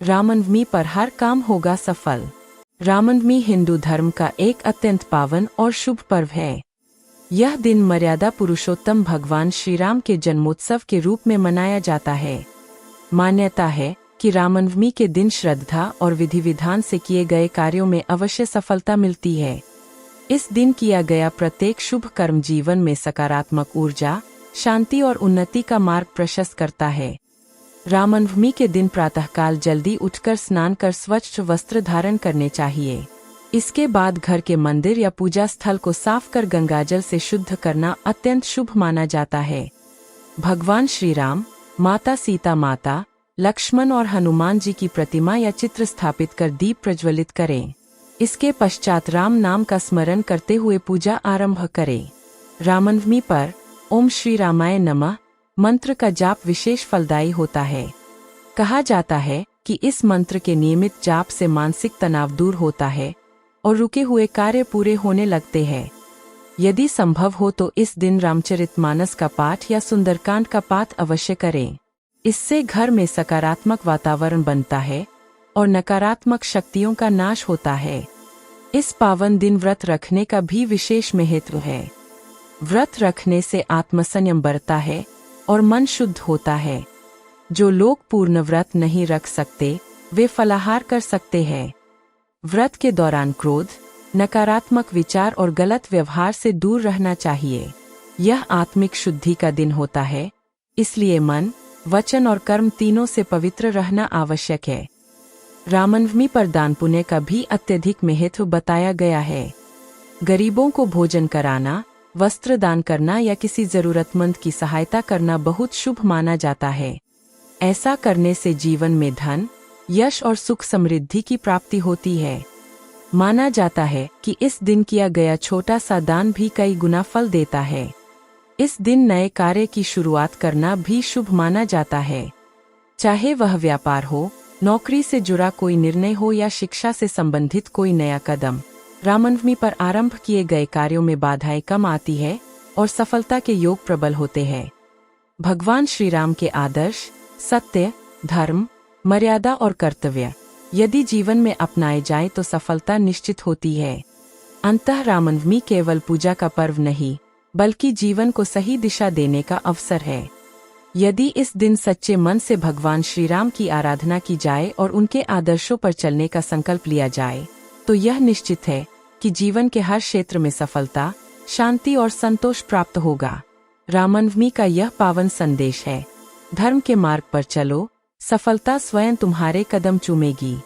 रामनवमी पर हर काम होगा सफल। रामनवमी हिंदू धर्म का एक अत्यंत पावन और शुभ पर्व है। यह दिन मर्यादा पुरुषोत्तम भगवान श्री राम के जन्मोत्सव के रूप में मनाया जाता है। मान्यता है कि रामनवमी के दिन श्रद्धा और विधि विधान से किए गए कार्यों में अवश्य सफलता मिलती है। इस दिन किया गया प्रत्येक शुभ कर्म जीवन में सकारात्मक ऊर्जा, शांति और उन्नति का मार्ग प्रशस्त करता है। रामनवमी के दिन प्रातःकाल जल्दी उठकर स्नान कर स्वच्छ वस्त्र धारण करने चाहिए। इसके बाद घर के मंदिर या पूजा स्थल को साफ कर गंगाजल से शुद्ध करना अत्यंत शुभ माना जाता है। भगवान श्री राम, माता सीता माता, लक्ष्मण और हनुमान जी की प्रतिमा या चित्र स्थापित कर दीप प्रज्वलित करें। इसके पश्चात राम नाम का स्मरण करते हुए पूजा आरंभ करें। रामनवमी पर ओम श्री रामाय नमः मंत्र का जाप विशेष फलदायी होता है। कहा जाता है कि इस मंत्र के नियमित जाप से मानसिक तनाव दूर होता है और रुके हुए कार्य पूरे होने लगते हैं। यदि संभव हो तो इस दिन रामचरितमानस का पाठ या सुंदरकांड का पाठ अवश्य करें। इससे घर में सकारात्मक वातावरण बनता है और नकारात्मक शक्तियों का नाश होता है। इस पावन दिन व्रत रखने का भी विशेष महत्व है। व्रत रखने से आत्मसंयम बढ़ता है और मन शुद्ध होता है। जो लोग पूर्ण व्रत नहीं रख सकते वे फलाहार कर सकते हैं। व्रत के दौरान क्रोध, नकारात्मक विचार और गलत व्यवहार से दूर रहना चाहिए। यह आत्मिक शुद्धि का दिन होता है, इसलिए मन, वचन और कर्म तीनों से पवित्र रहना आवश्यक है। रामनवमी पर दान पुण्य का भी अत्यधिक महत्व बताया गया है। गरीबों को भोजन कराना, वस्त्र दान करना या किसी जरूरतमंद की सहायता करना बहुत शुभ माना जाता है। ऐसा करने से जीवन में धन, यश और सुख समृद्धि की प्राप्ति होती है। माना जाता है कि इस दिन किया गया छोटा सा दान भी कई गुना फल देता है। इस दिन नए कार्य की शुरुआत करना भी शुभ माना जाता है। चाहे वह व्यापार हो, नौकरी से जुड़ा कोई निर्णय हो या शिक्षा से संबंधित कोई नया कदम, रामनवमी पर आरंभ किए गए कार्यों में बाधाएं कम आती है और सफलता के योग प्रबल होते हैं। भगवान श्री राम के आदर्श, सत्य, धर्म, मर्यादा और कर्तव्य यदि जीवन में अपनाए जाएं तो सफलता निश्चित होती है। अंततः रामनवमी केवल पूजा का पर्व नहीं, बल्कि जीवन को सही दिशा देने का अवसर है। यदि इस दिन सच्चे मन से भगवान श्री राम की आराधना की जाए और उनके आदर्शों पर चलने का संकल्प लिया जाए, तो यह निश्चित है कि जीवन के हर क्षेत्र में सफलता, शांति और संतोष प्राप्त होगा। रामनवमी का यह पावन संदेश है, धर्म के मार्ग पर चलो, सफलता स्वयं तुम्हारे कदम चूमेगी।